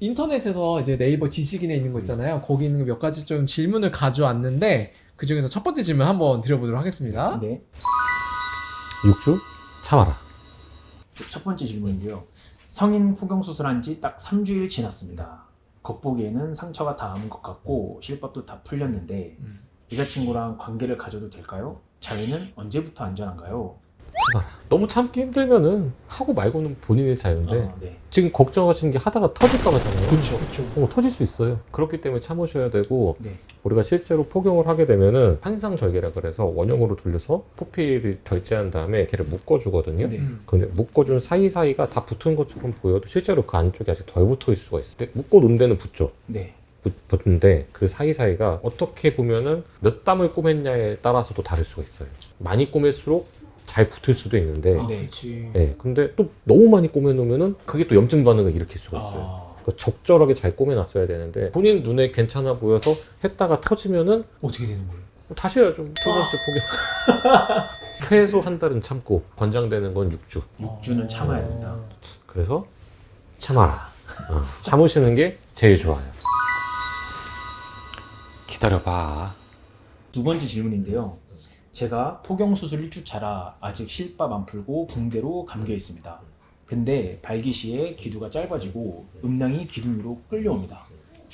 인터넷에서 이제 네이버 지식인에 있는 거 있잖아요. 거기 있는 몇 가지 좀 질문을 가져왔는데 그 중에서 첫 번째 질문 한번 드려보도록 하겠습니다. 네. 육주 참아라. 첫 번째 질문인데요. 성인 포경 수술한 지 딱 3주일 지났습니다. 겉보기에는 상처가 다 아문 것 같고 실밥도 다 풀렸는데 여자친구랑 관계를 가져도 될까요? 자위는 언제부터 안전한가요? 참아라. 너무 참기 힘들면은 하고 말고는 본인의 자유인데 네. 지금 걱정하시는 게 하다가 터질까 봐잖아요. 그렇죠. 터질 수 있어요. 그렇기 때문에 참으셔야 되고 네. 우리가 실제로 폭용을 하게 되면은 환상절개라 그래서 원형으로 돌려서 포피를 절제한 다음에 걔를 묶어주거든요. 네. 근데 묶어준 사이사이가 다 붙은 것처럼 보여도 실제로 그 안쪽이 아직 덜 붙어 있을 수가 있어요. 근데 묶어놓은 데는 붙죠. 네. 붙는데 그 사이사이가 어떻게 보면은 몇 담을 꼬맸냐에 따라서도 다를 수가 있어요. 많이 꼬맬수록 잘 붙을 수도 있는데 아, 네. 그렇지. 네, 근데 또 너무 많이 꼬매놓으면은 그게 또 염증 반응을 일으킬 수가 있어요. 그러니까 적절하게 잘 꼬매놨어야 되는데 본인 눈에 괜찮아 보여서 했다가 터지면은 어떻게 되는 거예요? 다시 해야죠. 두 번째 포기. 최소 한 달은 참고 권장되는 건 6주. 6주는 참아야 된다. 그래서 참아라. 참으시는 게 제일 좋아요. 기다려봐. 두 번째 질문인데요. 제가 포경 수술 1주차라 아직 실밥 안 풀고 붕대로 감겨 있습니다. 근데 발기 시에 기두가 짧아지고 음량이 기두 위로 끌려옵니다.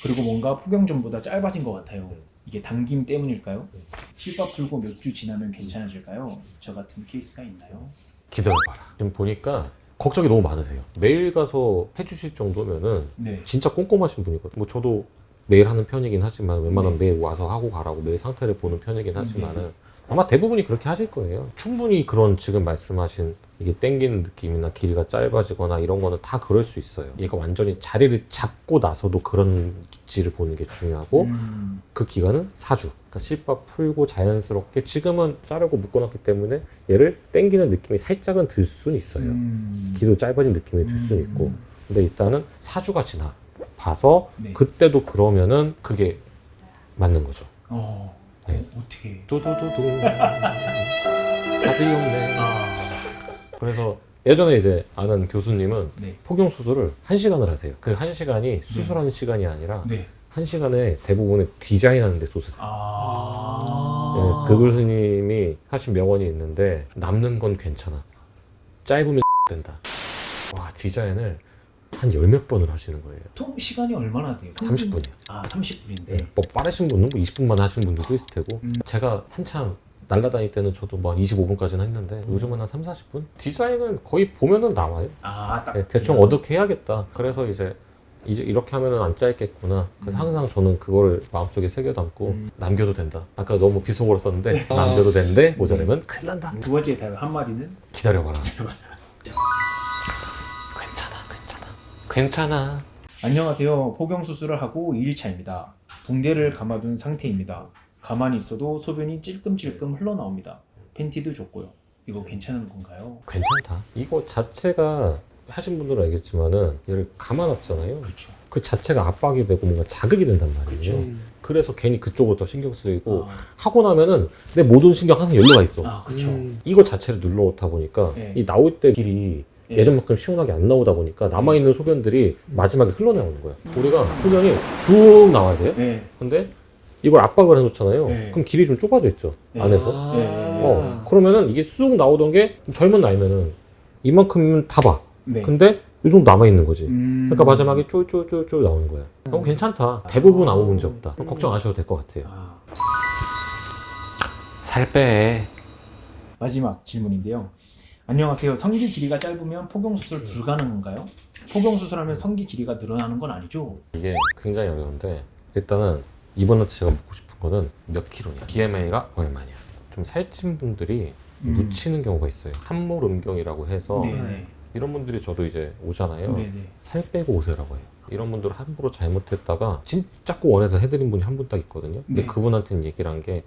그리고 뭔가 포경 전보다 짧아진 것 같아요. 이게 당김 때문일까요? 실밥 풀고 몇 주 지나면 괜찮아질까요? 저 같은 케이스가 있나요? 기다려봐라. 지금 보니까 걱정이 너무 많으세요. 매일 가서 해주실 정도면은 네. 진짜 꼼꼼하신 분이거든요. 뭐 저도 매일 하는 편이긴 하지만 웬만하면 네. 매일 와서 하고 가라고 매일 상태를 보는 편이긴 하지만은 아마 대부분이 그렇게 하실 거예요. 충분히 그런 지금 말씀하신 이게 땡기는 느낌이나 길이가 짧아지거나 이런 거는 다 그럴 수 있어요. 얘가 완전히 자리를 잡고 나서도 그런 기질을 보는 게 중요하고 그 기간은 4주. 그러니까 실밥 풀고 자연스럽게 지금은 자르고 묶어놨기 때문에 얘를 땡기는 느낌이 살짝은 들 수는 있어요. 길도 짧아진 느낌이 들 수는 있고 근데 일단은 4주가 지나 봐서 네. 그때도 그러면은 그게 맞는 거죠. 네. 어떻게? 도도도도 답이 없네. 아, 그래서 예전에 이제 아는 교수님은 네. 포경 수술을 1시간을 하세요. 그 1시간이 수술하는 시간이 아니라 네. 1시간에 대부분의 디자인하는 데 쏟으세요. 아. 네, 그 교수님이 하신 명언이 있는데 남는 건 괜찮아. 짧으면 된다. 와, 디자인을 한 10몇 번을 하시는 거예요. 통 시간이 얼마나 돼요? 30분이요. 아, 30분인데. 뭐 빠르신 분은 뭐 20분만 하시는 분들도 있을 테고 제가 한참 날라다닐 때는 저도 막 25분까지는 했는데 요즘은 한 3, 40분? 디자인은 거의 보면은 나와요. 아, 딱. 네, 대충 어떻게 해야겠다. 그래서 이제 이렇게 하면은 안 짧겠구나. 그래서 항상 저는 그거를 마음속에 새겨담고 남겨도 된다. 아까 너무 비속어로 썼는데 남겨도 된대 모자라면 큰일 난다. 두 번째 답 한마디는 기다려봐라. 괜찮아. 안녕하세요. 포경 수술을 하고 2일차입니다. 붕대를 감아둔 상태입니다. 가만히 있어도 소변이 찔끔찔끔 흘러나옵니다. 팬티도 좋고요. 이거 괜찮은 건가요? 괜찮다. 이거 자체가 하신 분들은 알겠지만은 얘를 감아놨잖아요. 그렇죠. 그 자체가 압박이 되고 뭔가 자극이 된단 말이에요. 그래서 괜히 그쪽으로 더 신경 쓰이고 하고 나면은 내 모든 신경 항상 여기로 가 있어. 아, 그렇죠. 이거 자체를 눌러놓다 보니까 네. 이 나올 때 길이 예. 예전만큼 시원하게 안 나오다 보니까 남아있는 소변들이 마지막에 흘러나오는 거야. 우리가 소변이 쭉 나와야 돼요. 네. 근데 이걸 압박을 해놓잖아요. 네. 그럼 길이 좀 좁아져 있죠. 네. 안에서. 네. 그러면은 이게 쑥 나오던 게 젊은 나이면은 이만큼이면 다 봐. 네. 근데 이 정도 남아있는 거지. 그러니까 마지막에 쫄쫄쫄쫄 나오는 거야. 그럼 괜찮다. 대부분 아무 문제 없다. 그럼 걱정 안 하셔도 될 것 같아요. 살 빼. 마지막 질문인데요. 안녕하세요. 성기 길이가 짧으면 포경 수술 불가능한가요? 포경 수술하면 성기 길이가 늘어나는 건 아니죠? 이게 굉장히 어려운데 일단은 이번에 제가 묻고 싶은 거는 몇 킬로냐, BMI가 얼마냐. 좀 살찐 분들이 묻히는 경우가 있어요. 함몰 음경이라고 해서 네. 이런 분들이 저도 이제 오잖아요. 네. 살 빼고 오세라고 해요. 이런 분들은 함부로 잘못했다가 진짜 꼭 원해서 해드린 분이 한 분 딱 있거든요. 근데 네. 그분한테는 얘기를 한 게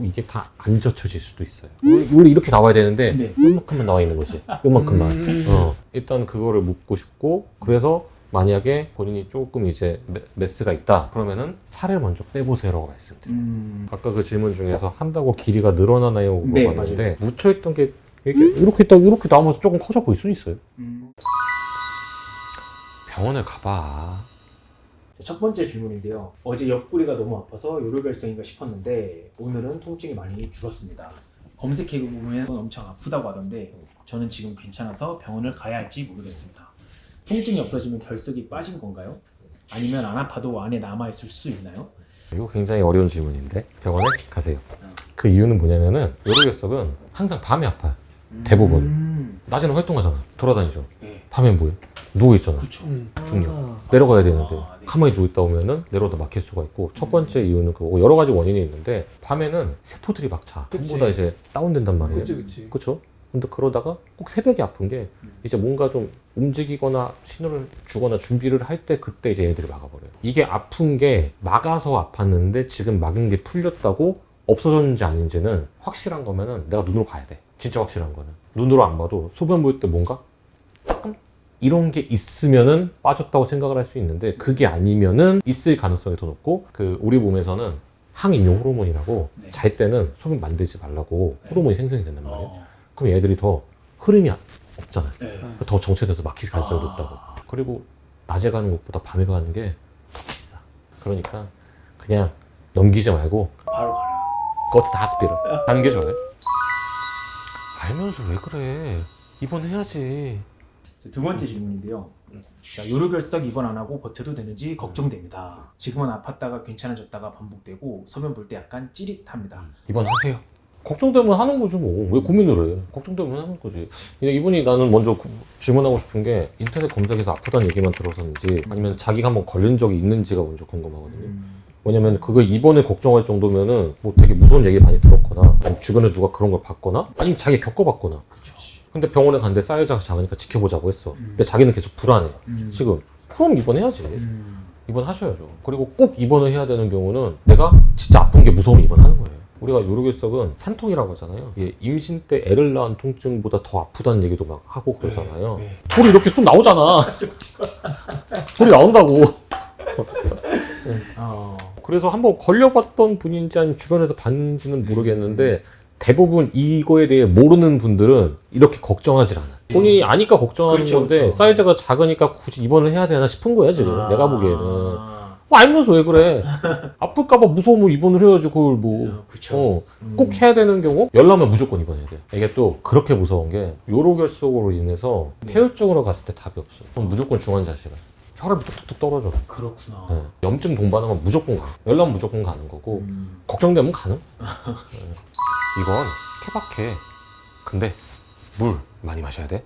이게 다 안 젖혀질 수도 있어요. 원래 이렇게 나와야 되는데 네. 요만큼만 나와 있는 거지. 요만큼만. 일단 그거를 묻고 싶고 그래서 만약에 본인이 조금 이제 메스가 있다 그러면은 살을 먼저 빼보세요라고 말씀드려요. 아까 그 질문 중에서 한다고 길이가 늘어나나요? 네, 물어봤는데 묻혀있던 게 이렇게 있다가 이렇게 나오면서 조금 커져 보일 수 있어요. 병원을 가봐. 첫 번째 질문인데요. 어제 옆구리가 너무 아파서 요로결석인가 싶었는데 오늘은 통증이 많이 줄었습니다. 검색해보면 엄청 아프다고 하던데 저는 지금 괜찮아서 병원을 가야 할지 모르겠습니다. 통증이 없어지면 결석이 빠진 건가요? 아니면 안 아파도 안에 남아있을 수 있나요? 이거 굉장히 어려운 질문인데 병원에 가세요. 그 이유는 뭐냐면은 요로결석은 항상 밤에 아파요. 대부분. 낮에는 활동하잖아. 돌아다니죠. 네. 밤엔 뭐해? 누워있잖아. 그쵸. 중요. 내려가야 되는데 아, 네. 가만히 누워있다 오면은 내려다 막힐 수가 있고 첫 번째 이유는 그거고 여러 가지 원인이 있는데 밤에는 세포들이 막 차. 그치. 전부 다 이제 다운된단 말이에요. 그치. 그렇죠? 근데 그러다가 꼭 새벽에 아픈 게 이제 뭔가 좀 움직이거나 신호를 주거나 준비를 할 때 그때 이제 얘들이 막아버려요. 이게 아픈 게 막아서 아팠는데 지금 막은 게 풀렸다고 없어졌는지 아닌지는 확실한 거면은 내가 눈으로 봐야 돼. 진짜 확실한 거는. 눈으로 안 봐도 소변 볼 때 뭔가 조금 이런 게 있으면은 빠졌다고 생각을 할 수 있는데 그게 아니면은 있을 가능성이 더 높고 그 우리 몸에서는 항인용 호르몬이라고 네. 잘 때는 소변 만들지 말라고 호르몬이 생성이 된단 말이에요. 어. 그럼 얘들이 더 흐름이 없잖아요. 네. 더 정체돼서 막힐 가능성이 높다고. 그리고 낮에 가는 것보다 밤에 가는 게 더 비싸. 그러니까 그냥 넘기지 말고 바로 가라. go to the hospital 가는 게 좋아요. 알면서 왜 그래? 입원해야지. 두 번째 질문인데요. 자, 요로결석 입원 안 하고 버텨도 되는지 걱정됩니다. 지금은 아팠다가 괜찮아졌다가 반복되고 소변 볼 때 약간 찌릿합니다. 입원하세요. 걱정되면 하는 거죠 뭐. 왜 고민을 해? 걱정되면 하는 거지. 근데 이분이 나는 먼저 질문하고 싶은 게 인터넷 검색에서 아프다는 얘기만 들어서인지 아니면 자기가 한번 걸린 적이 있는지가 먼저 궁금하거든요. 왜냐면 그걸 입원을 걱정할 정도면은 뭐 되게 무서운 얘기 많이 들었거나 아니면 주변에 누가 그런 걸 봤거나 아니면 자기 겪어봤거나. 그렇죠. 근데 병원에 갔는데 사이즈가 작으니까 지켜보자고 했어. 근데 자기는 계속 불안해. 지금 그럼 입원해야지. 입원하셔야죠. 그리고 꼭 입원을 해야 되는 경우는 내가 진짜 아픈 게 무서우면 입원하는 거예요. 우리가 요로결석은 산통이라고 하잖아요. 이게 임신 때 애를 낳은 통증보다 더 아프다는 얘기도 막 하고 그러잖아요. 네. 돌이 이렇게 쑥 나오잖아. 돌이 나온다고. 그래서 한번 걸려봤던 분인지 아니면 주변에서 봤는지는 모르겠는데 대부분 이거에 대해 모르는 분들은 이렇게 걱정하지 않아. 본인이 아니까 걱정하는 그렇죠, 건데 그렇죠. 사이즈가 작으니까 굳이 입원을 해야 되나 싶은 거야 지금. 내가 보기에는. 알면서 왜 그래? 아플까봐 무서우면 입원을 해야지. 그걸 뭐. 그렇죠. 꼭 해야 되는 경우 열나면 무조건 입원해야 돼. 이게 또 그렇게 무서운 게 요로결석으로 인해서 폐혈증으로 갔을 때 답이 없어. 그럼 무조건 중환자실에 혈압이 뚝뚝뚝 떨어져. 그렇구나. 네. 염증 동반하면 무조건 가. 열나면 무조건 가는 거고 걱정되면 가는. 네. 이건 케바케. 근데 물 많이 마셔야 돼.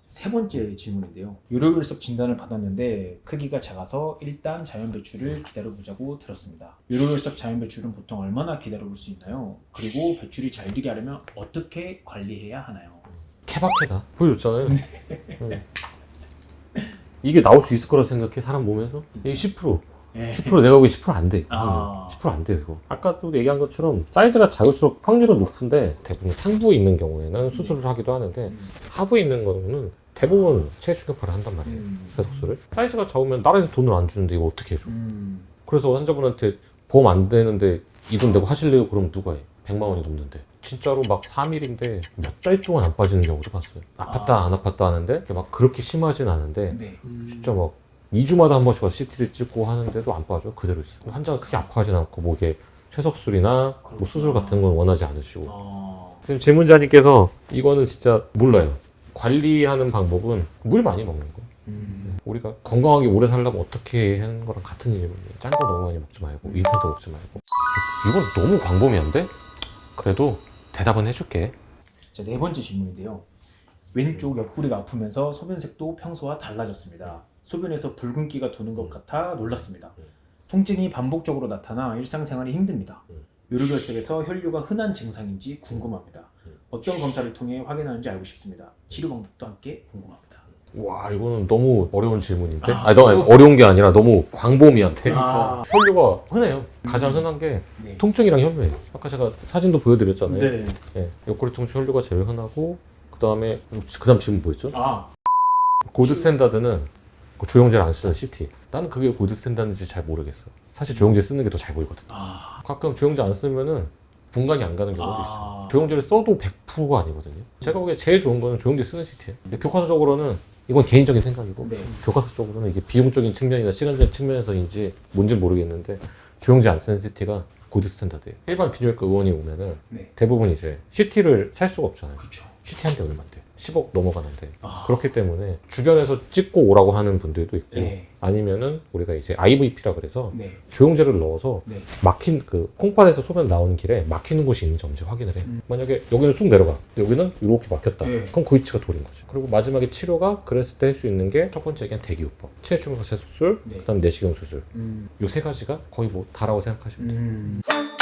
세 번째 질문인데요. 요로결석 진단을 받았는데 크기가 작아서 일단 자연 배출을 기다려보자고 들었습니다. 요로결석 자연 배출은 보통 얼마나 기다려볼 수 있나요? 그리고 배출이 잘 되게 하려면 어떻게 관리해야 하나요? 케바케다. 보여줬잖아요. 이게 나올 수 있을 거라 생각해 사람 몸에서? 이게 10%. 예. 10% 내가 보기 10%안 돼. 아. 10%안 돼, 이거. 아까도 얘기한 것처럼 사이즈가 작을수록 확률은 높은데 대부분 상부에 있는 경우에는 수술을 하기도 하는데 하부에 있는 경우는 대부분 체중격파를 한단 말이에요. 폐석술을. 사이즈가 작으면 나라에서 돈을 안 주는데 이거 어떻게 해줘? 그래서 환자분한테 보험 안 되는데 이 돈 내고 하실래요? 그럼 누가 해? 100만 원이 넘는데. 진짜로 막 3일인데 몇 달 동안 안 빠지는 경우도 봤어요. 아팠다 안 아팠다 하는데 막 그렇게 심하진 않은데 네. 진짜 막 2주마다 한 번씩 CT를 찍고 하는데도 안 빠져요. 그대로 있어요. 환자가 크게 아파하진 않고 뭐 이게 쇠석술이나 뭐 수술 같은 건 원하지 않으시고. 지금 질문자님께서 이거는 진짜 몰라요. 관리하는 방법은 물 많이 먹는 거. 우리가 건강하게 오래 살려면 어떻게 하는 거랑 같은 일이거든요. 짠 거 너무 많이 먹지 말고 인스턴트 먹지 말고. 이건 너무 광범위한데? 그래도 대답은 해줄게. 자, 네 번째 질문인데요. 왼쪽 옆구리가 아프면서 소변색도 평소와 달라졌습니다. 소변에서 붉은기가 도는 것 같아 놀랐습니다. 통증이 반복적으로 나타나 일상생활이 힘듭니다. 요로결석에서 혈류가 흔한 증상인지 궁금합니다. 어떤 검사를 통해 확인하는지 알고 싶습니다. 치료 방법도 함께 궁금합니다. 와, 이거는 너무 어려운 질문인데? 너무 어려운 게 아니라 너무 광범위한데? 혈류가 흔해요. 가장 흔한 게 네. 통증이랑 혈류예요. 아까 제가 사진도 보여드렸잖아요. 네. 예, 옆구리 통증 혈류가 제일 흔하고 그 다음 질문 뭐였죠? 고드 스탠다드는 그 조영제를 안 쓰는 CT. 나는 그게 고드 스탠다드인지 잘 모르겠어. 사실 조영제 쓰는 게 더 잘 보이거든. 가끔 조영제 안 쓰면은 분간이 안 가는 경우도 있어. 조영제를 써도 100%가 아니거든요. 제가 보기에 제일 좋은 거는 조영제 쓰는 CT예요. 근데 교과서적으로는 이건 개인적인 생각이고 네. 교과서적으로는 이게 비용적인 측면이나 시간적인 측면에서인지 뭔지 모르겠는데 조영재 안센 CT가 고드 스탠다드예요. 일반 비뇨기과 의원이 오면은 네. 대부분 이제 CT를 살 수가 없잖아요. 그렇죠. CT 한 대 얼마인데? 10억 넘어가는데. 아. 그렇기 때문에 주변에서 찍고 오라고 하는 분들도 있고 네. 아니면은 우리가 이제 IVP라 그래서 네. 조영제를 넣어서 네. 막힌 그 콩팥에서 소변 나오는 길에 막히는 곳이 있는지 없는지 확인을 해. 만약에 여기는 쑥 내려가. 여기는 이렇게 막혔다. 네. 그럼 그 위치가 돌인 거죠. 그리고 마지막에 치료가 그랬을 때 할 수 있는 게 첫 번째 그냥 대기요법, 체중과세 수술, 네. 그다음 내시경 수술. 음. 요 세 가지가 거의 뭐 다라고 생각하시면 돼요.